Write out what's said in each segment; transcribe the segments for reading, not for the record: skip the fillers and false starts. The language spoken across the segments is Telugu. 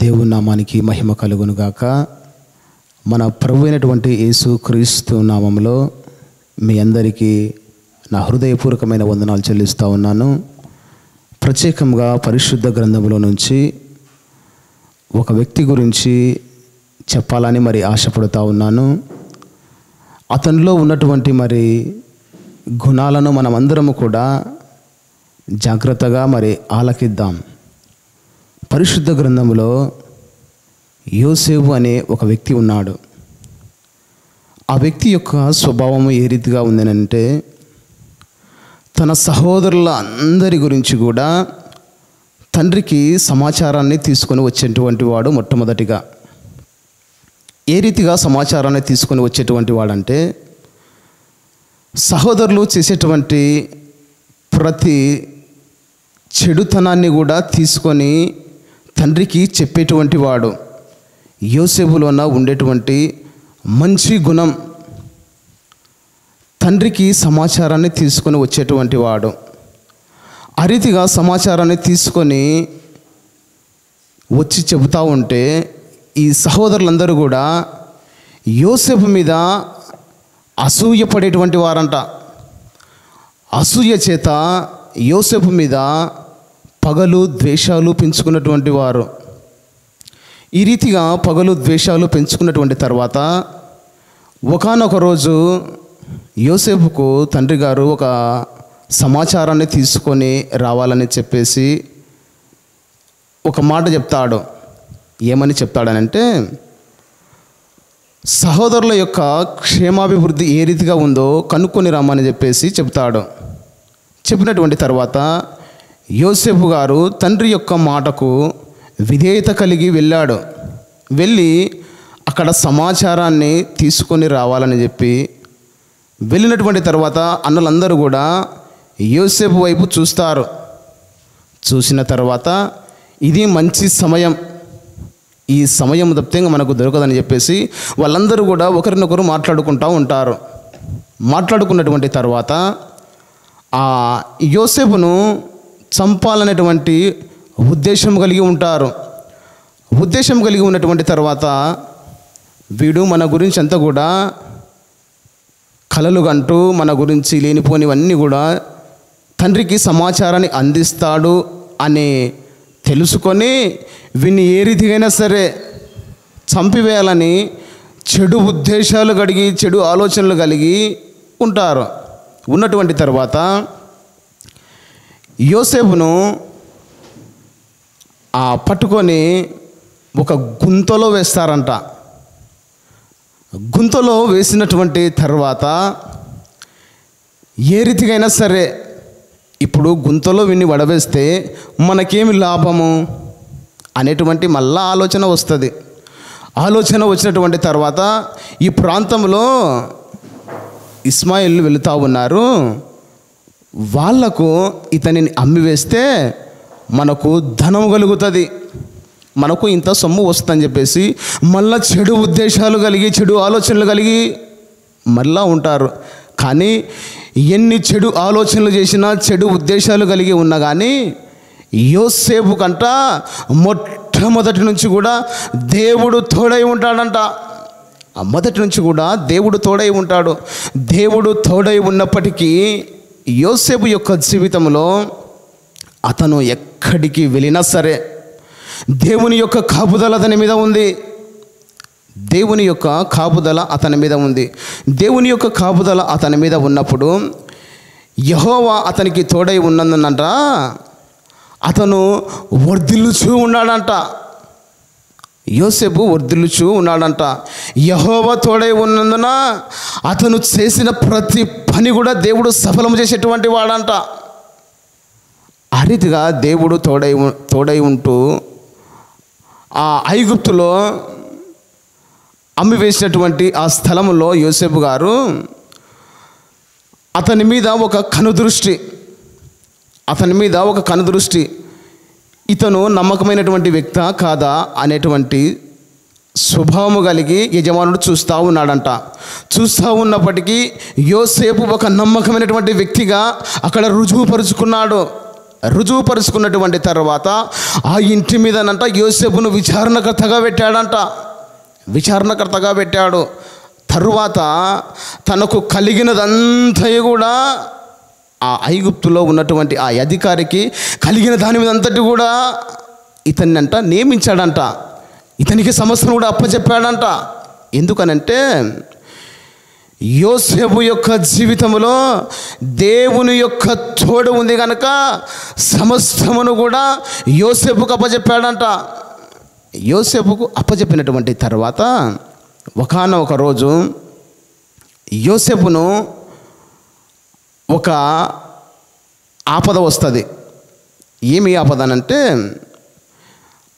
దేవుని నామానికి మహిమ కలుగును గాక. మన ప్రభు అయినటువంటి యేసు క్రీస్తు నామంలో మీ అందరికీ నా హృదయపూర్వకమైన వందనాలు చెల్లిస్తూ ఉన్నాను. ప్రత్యేకంగా పరిశుద్ధ గ్రంథంలో నుంచి ఒక వ్యక్తి గురించి చెప్పాలని ఆశపడుతూ ఉన్నాను. అతనిలో ఉన్నటువంటి గుణాలను మనమందరము కూడా జాగ్రత్తగా ఆలకిద్దాం. పరిశుద్ధ గ్రంథంలో యోసేపు అనే ఒక వ్యక్తి ఉన్నాడు. ఆ వ్యక్తి యొక్క స్వభావం ఏ రీతిగా ఉందనంటే, తన సహోదరుల అందరి గురించి కూడా తండ్రికి సమాచారాన్ని తీసుకొని వచ్చేటువంటి వాడు. మొట్టమొదటిగా ఏ రీతిగా సమాచారాన్ని తీసుకొని వచ్చేటువంటి వాడంటే, సహోదరులు చేసేటువంటి ప్రతి చెడుతనాన్ని కూడా తీసుకొని తండ్రికి చెప్పేటువంటి వాడు. యోసేపులోన ఉండేటువంటి మంచి గుణం, తండ్రికి సమాచారాన్ని తీసుకొని వచ్చేటువంటి వాడు. ఆ రీతిగా సమాచారాన్ని తీసుకొని వచ్చి చెబుతూ ఉంటే ఈ సహోదరులందరూ కూడా యోసేపు మీద అసూయ పడేటువంటి వారంట. అసూయ చేత యోసేపు మీద పగలు ద్వేషాలు పెంచుకున్నటువంటి వారు. ఈ రీతిగా పగలు ద్వేషాలు పెంచుకున్నటువంటి తర్వాత ఒకానొక రోజు యోసేపుకు తండ్రి గారు ఒక సమాచారాన్ని తీసుకొని రావాలని చెప్పేసి ఒక మాట చెప్తాడు. ఏమని చెప్తాడనంటే, సహోదరుల యొక్క క్షేమాభివృద్ధి ఏ రీతిగా ఉందో కనుక్కొని రమ్మని చెప్పేసి చెప్తాడు. చెప్పినటువంటి తర్వాత యోసేపు గారు తండ్రి యొక్క మాటకు విధేయత కలిగి వెళ్ళాడు. వెళ్ళి అక్కడ సమాచారాన్ని తీసుకొని రావాలని చెప్పి వెళ్ళినటువంటి తర్వాత అన్నలందరూ కూడా యోసేపు వైపు చూస్తారు. చూసిన తర్వాత ఇది మంచి సమయం, ఈ సమయం తప్పితే మనకు దొరకదని చెప్పేసి వాళ్ళందరూ కూడా ఒకరినొకరు మాట్లాడుకుంటూ ఉంటారు. మాట్లాడుకున్నటువంటి తర్వాత ఆ యోసేపును చంపాలనేటువంటి ఉద్దేశం కలిగి ఉంటారు. ఉద్దేశం కలిగి ఉన్నటువంటి తర్వాత వీడు మన గురించి అంతా కూడా కలలు కంటూ మన గురించి లేనిపోనివన్నీ కూడా తండ్రికి సమాచారాన్ని అందిస్తాడు అని తెలుసుకొని వీన్ని ఏ రీతికైనా సరే చంపివేయాలని చెడు ఉద్దేశాలు కలిగి చెడు ఆలోచనలు కలిగి ఉంటారు. ఉన్నటువంటి తర్వాత యోసేపును పట్టుకొని ఒక గుంతలో వేస్తారంట. గుంతలో వేసినటువంటి తర్వాత ఏ రీతికైనా సరే ఇప్పుడు గుంతలో విన్ని వడవేస్తే మనకేమి లాభము అనేటువంటి మళ్ళా ఆలోచన వస్తుంది. ఆలోచన వచ్చినటువంటి తర్వాత ఈ ప్రాంతంలో ఇస్మాయిల్ వెళుతూ ఉన్నారు. వాళ్లకు ఇతనిని అమ్మివేస్తే మనకు ధనం కలుగుతుంది, మనకు ఇంత సొమ్ము వస్తుందని చెప్పేసి మళ్ళా చెడు ఉద్దేశాలు కలిగి చెడు ఆలోచనలు కలిగి మళ్ళా ఉంటారు. కానీ ఎన్ని చెడు ఆలోచనలు చేసినా చెడు ఉద్దేశాలు కలిగి ఉన్నా కానీ యోసేపు కంట మొట్టమొదటి నుంచి కూడా దేవుడు తోడై ఉంటాడంట. మొదటి నుంచి కూడా దేవుడు తోడై ఉంటాడు. దేవుడు తోడై ఉన్నప్పటికీ యోసేపు యొక్క జీవితంలో అతను ఎక్కడికి వెళ్ళినా సరే దేవుని యొక్క కాపుదల అతని మీద ఉంది. దేవుని యొక్క కాపుదల అతని మీద ఉంది. దేవుని యొక్క కాపుదల అతని మీద ఉన్నప్పుడు యెహోవా అతనికి తోడై ఉన్నందునంట అతను వర్ధిల్లుచూ ఉన్నాడంట. యోసేపు వర్ధిల్లుచూ ఉన్నాడంట. యెహోవా తోడై ఉన్నందున అతను చేసిన ప్రతి పని కూడా దేవుడు సఫలం చేసేటువంటి వాడంట. ఆ రీతిగా దేవుడు తోడై ఉంటూ ఆ ఐగుప్తులో అమ్మివేసినటువంటి ఆ స్థలంలో యోసేపు గారు అతని మీద ఒక కనుదృష్టి, ఇతను నమ్మకమైనటువంటి వ్యక్తా కాదా అనేటువంటి స్వభావము కలిగి యజమానుడు చూస్తూ ఉన్నాడంట. చూస్తూ ఉన్నప్పటికీ యోసేపు ఒక నమ్మకమైనటువంటి వ్యక్తిగా అక్కడ రుజువుపరుచుకున్నాడు. రుజువుపరుచుకున్నటువంటి తర్వాత ఆ ఇంటి మీదనంట యోసేపును విచారణకర్తగా పెట్టాడు. తరువాత తనకు కలిగినదంతా కూడా ఆ ఐగుప్తులో ఉన్నటువంటి ఆ అధికారికి కలిగిన దాని మీద అంతటి కూడా ఇతన్నంట నియమించాడంట. ఇతనికి సమస్యను కూడా అప్పచెప్పాడంట. ఎందుకనంటే యోసేపు యొక్క జీవితంలో దేవుని యొక్క తోడు ఉంది కనుక సమస్తమును కూడా యోసేపుకు అప్పచెప్పాడంట. యోసేపుకు అప్పచెప్పినటువంటి తర్వాత ఒకానొక రోజు యోసేపును ఒక ఆపద వస్తుంది. ఏమి ఆపద అనంటే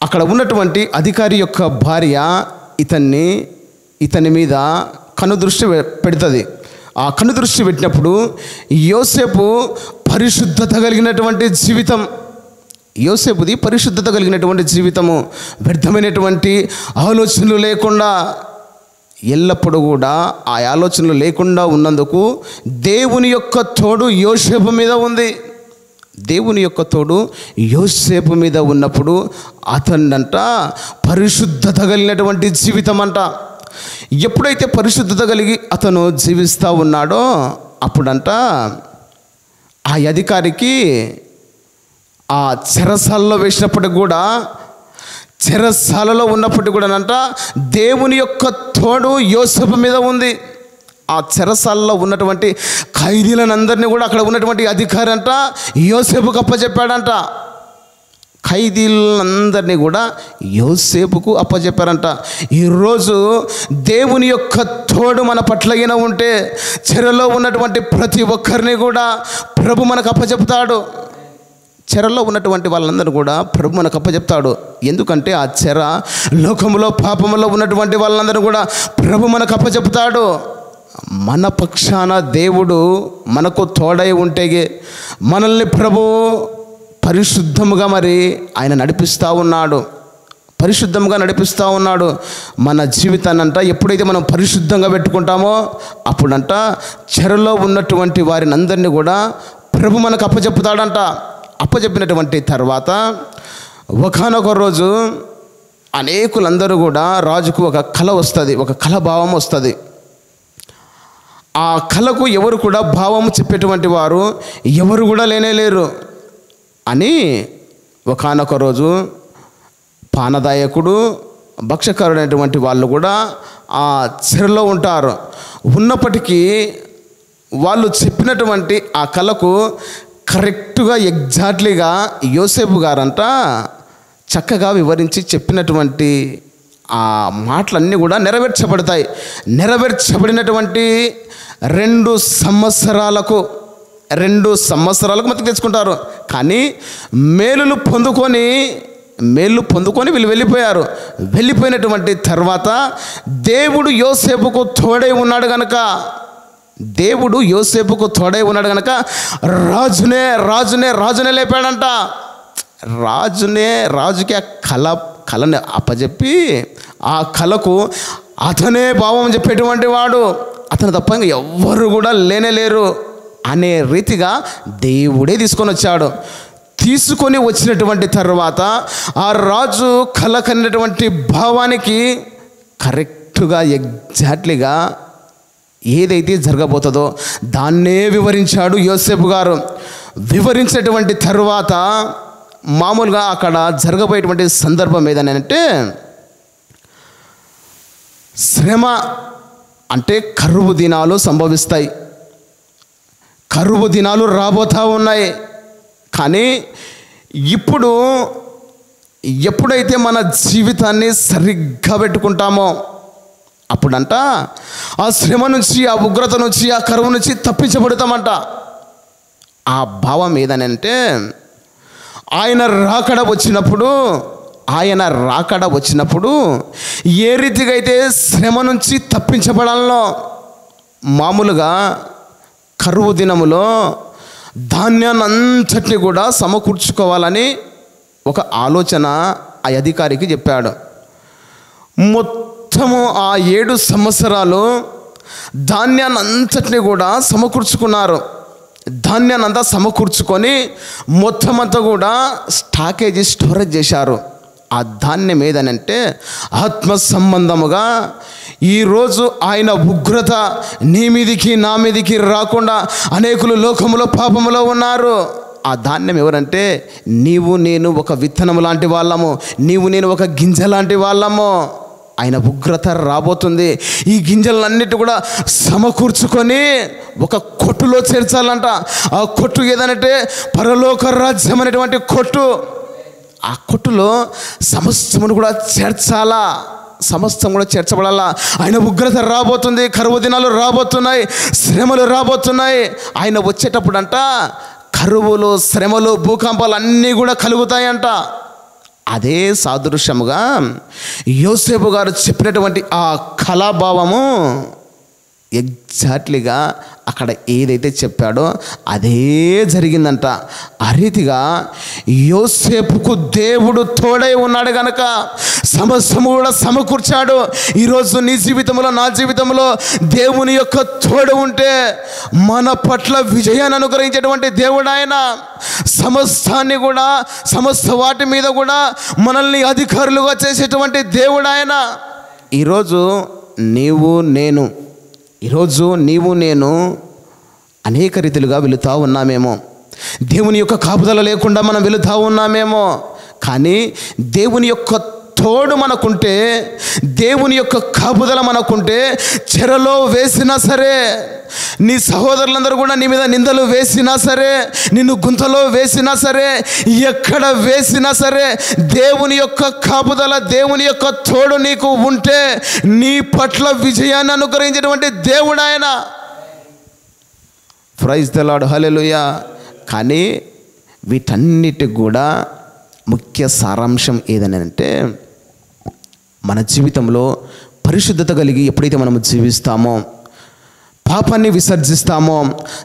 అక్కడ ఉన్నటువంటి అధికారి యొక్క భార్య ఇతని మీద కనుదృష్టి పెడుతుంది. ఆ కనుదృష్టి పెట్టినప్పుడు యోసేపు పరిశుద్ధత కలిగినటువంటి జీవితము, వ్యర్థమైనటువంటి ఆలోచనలు లేకుండా, ఎల్లప్పుడూ కూడా ఆ ఆలోచనలు లేకుండా ఉన్నందుకు దేవుని యొక్క తోడు యోసేపు మీద ఉంది. దేవుని యొక్క తోడు యోసేపు మీద ఉన్నప్పుడు అతన్నంట పరిశుద్ధత కలిగినటువంటి జీవితం అంట. ఎప్పుడైతే పరిశుద్ధత కలిగి అతను జీవిస్తూ ఉన్నాడో అప్పుడంట ఆ అధికారికి ఆ చెరసాలలో వేసినప్పటికి కూడా, చెరసాలలో ఉన్నప్పటికీ కూడానంట దేవుని యొక్క తోడు యోసేపు మీద ఉంది. ఆ చెరసాలలో ఉన్నటువంటి ఖైదీలందరినీ కూడా అక్కడ ఉన్నటువంటి అధికారి అంట యోసేపుకు అప్పచెప్పాడంట. ఖైదీలందరినీ కూడా యోసేపుకు అప్పచెప్పారంట. ఈరోజు దేవుని యొక్క తోడు మన పట్లగిన ఉంటే చెరలో ఉన్నటువంటి ప్రతి ఒక్కరిని కూడా ప్రభు మనకు అప్పచెప్తాడు. చెరలో ఉన్నటువంటి వాళ్ళందరూ కూడా ప్రభు మనకు అప్పచెప్తాడు. ఎందుకంటే ఆ చెర లోకములో పాపములో ఉన్నటువంటి వాళ్ళందరూ కూడా ప్రభు మనకు అప్పచెప్తాడు. మన పక్షాన దేవుడు మనకు తోడై ఉంటే మనల్ని ప్రభు పరిశుద్ధముగా మరి ఆయన నడిపిస్తూ ఉన్నాడు. మన జీవితాన్నంట ఎప్పుడైతే మనం పరిశుద్ధంగా పెట్టుకుంటామో అప్పుడంట చెరలో ఉన్నటువంటి వారిని అందరినీ కూడా ప్రభు మనకు అప్పచెప్పుతాడంట. అప్పచెప్పినటువంటి తర్వాత ఒకానొక రోజు అనేకులందరూ కూడా రాజుకు ఒక కళ వస్తుంది, ఒక కళ భావం వస్తుంది. ఆ కళకు ఎవరు కూడా భావము చెప్పేటువంటి వారు ఎవరు కూడా లేనేలేరు అని ఒకానొక రోజు పానదాయకుడు, భక్షకారుడైనటువంటి వాళ్ళు కూడా ఆ చెరలో ఉంటారు. ఉన్నప్పటికీ వాళ్ళు చెప్పినటువంటి ఆ కళకు కరెక్ట్గా ఎగ్జాక్ట్లీగా యోసేపు గారంట చక్కగా వివరించి చెప్పినటువంటి ఆ మాటలన్నీ కూడా నెరవేర్చబడినటువంటి 2 సంవత్సరాలకు మతి తెచ్చుకుంటారు. కానీ మేలు పొందుకొని వీళ్ళు వెళ్ళిపోయినటువంటి తర్వాత దేవుడు యోసేపుకు తోడై ఉన్నాడు గనక రాజునే లేపాడంట. రాజుకి ఆ కళని అప్పచెప్పి ఆ కళకు అతనే భావం చెప్పేటువంటి వాడు, అతను తప్ప ఇంకా ఎవ్వరు కూడా లేనేలేరు అనే రీతిగా దేవుడే తీసుకొని వచ్చినటువంటి తర్వాత ఆ రాజు కళ కన్నటువంటి భావానికి కరెక్ట్గా ఎగ్జాక్ట్లీగా ఏదైతే జరగబోతుందో దాన్నే వివరించాడు యోసేపు గారు. వివరించినటువంటి తర్వాత మామూలుగా అక్కడ జరగబోయేటువంటి సందర్భం ఏదనంటే శ్రమ అంటే కరువు దినాలు సంభవిస్తాయి, కరువు దినాలు రాబోతూ ఉన్నాయి. కానీ ఎప్పుడైతే మన జీవితాన్ని సరిగ్గా పెట్టుకుంటామో అప్పుడంట ఆ శ్రమ నుంచి, ఆ ఉగ్రత నుంచి, ఆ కరువు నుంచి తప్పించబడతామంట. ఆ భావం ఏదనంటే ఆయన రాకడ వచ్చినప్పుడు ఏ రీతిగా అయితే శ్రమ నుంచి తప్పించబడాలనో, మామూలుగా కరువు దినములో ధాన్యాన్ని అంతటిని కూడా సమకూర్చుకోవాలని ఒక ఆలోచన ఆ అధికారికి చెప్పాడు. మొత్తము ఆ 7 సంవత్సరాలు ధాన్యాన్ని అంతటిని కూడా సమకూర్చుకున్నారు. ధాన్యాన్ని అంతా సమకూర్చుకొని మొత్తం అంతా కూడా స్టోరేజ్ చేశారు. ఆ ధాన్యం ఏదనంటే ఆత్మ సంబంధముగా ఈరోజు ఆయన ఉగ్రత నీ మీదికి నా మీదికి రాకుండా అనేకులు లోకములో పాపములో ఉన్నారు. ఆ ధాన్యం ఎవరంటే నీవు నేను ఒక విత్తనం లాంటి వాళ్ళము, నీవు నేను ఒక గింజ లాంటి వాళ్ళము. ఆయన ఉగ్రత రాబోతుంది. ఈ గింజలన్నిటి కూడా సమకూర్చుకొని ఒక కొట్టులో చేర్చాలంట. ఆ కొట్టు ఏదనంటే పరలోక రాజ్యం అనేటువంటి కొట్టు. ఆ కొట్టులో సమస్తమును కూడా చేర్చాలా, సమస్తం కూడా చేర్చబడాలా. ఆయన ఉగ్రత రాబోతుంది, కరువు దినాలు రాబోతున్నాయి, శ్రమలు రాబోతున్నాయి. ఆయన వచ్చేటప్పుడంట కరువులు, శ్రమలు, భూకంపాలు అన్నీ కూడా కలుగుతాయంట. అదే సాదృశ్యముగా యోసేపు గారు చెప్పినటువంటి ఆ కళాభావము ఎగ్జాక్ట్లీగా అక్కడ ఏదైతే చెప్పాడో అదే జరిగిందంట. ఆ రీతిగా యోసేపుకు దేవుడు తోడై ఉన్నాడు కనుక సమస్తము కూడా సమకూర్చాడు. ఈరోజు నీ జీవితంలో, నా జీవితంలో దేవుని యొక్క తోడు ఉంటే మన పట్ల విజయాన్ని అనుగ్రహించేటువంటి దేవుడు ఆయన. సమస్తాన్ని కూడా, సమస్త వాటి మీద కూడా మనల్ని అధికారులుగా చేసేటువంటి దేవుడు ఆయన. ఈరోజు నీవు నేను అనేక రీతిలుగా వెళుతూ ఉన్నామేమో, దేవుని యొక్క కాపుదల లేకుండా మనం వెళుతూ ఉన్నామేమో. కానీ దేవుని యొక్క తోడు మనకుంటే, దేవుని యొక్క కాపుదల మనకుంటే, చెరలో వేసినా సరే, నీ సహోదరులందరూ కూడా నీ మీద నిందలు వేసినా సరే, నిన్ను గుంతలో వేసినా సరే, ఎక్కడ వేసినా సరే, దేవుని యొక్క కాపుదల, దేవుని యొక్క తోడు నీకు ఉంటే నీ పట్ల విజయాన్ని అనుగ్రహించేటువంటి దేవుడు ఆయన. ప్రైజ్ ద లార్డ్, హల్లెలూయా. కానీ వీటన్నిటికి కూడా ముఖ్య సారాంశం ఏదనంటే, మన జీవితంలో పరిశుద్ధత కలిగి ఎప్పుడైతే మనం జీవిస్తామో, పాపాన్ని విసర్జిస్తామో,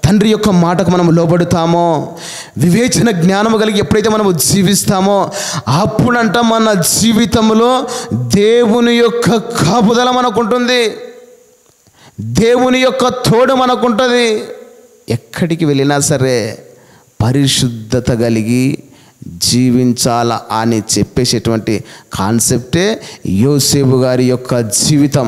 తండ్రి యొక్క మాటకు మనం లోబడుతామో, వివేచన జ్ఞానము కలిగి ఎప్పుడైతే మనము జీవిస్తామో, అప్పుడంట మన జీవితంలో దేవుని యొక్క కాపుదల మనకుంటుంది, దేవుని యొక్క తోడు మనకుంటుంది. ఎక్కడికి వెళ్ళినా సరే పరిశుద్ధత కలిగి జీవించాలా అని చెప్పేసేటువంటి కాన్సెప్టే యోసేపు గారి యొక్క జీవితం.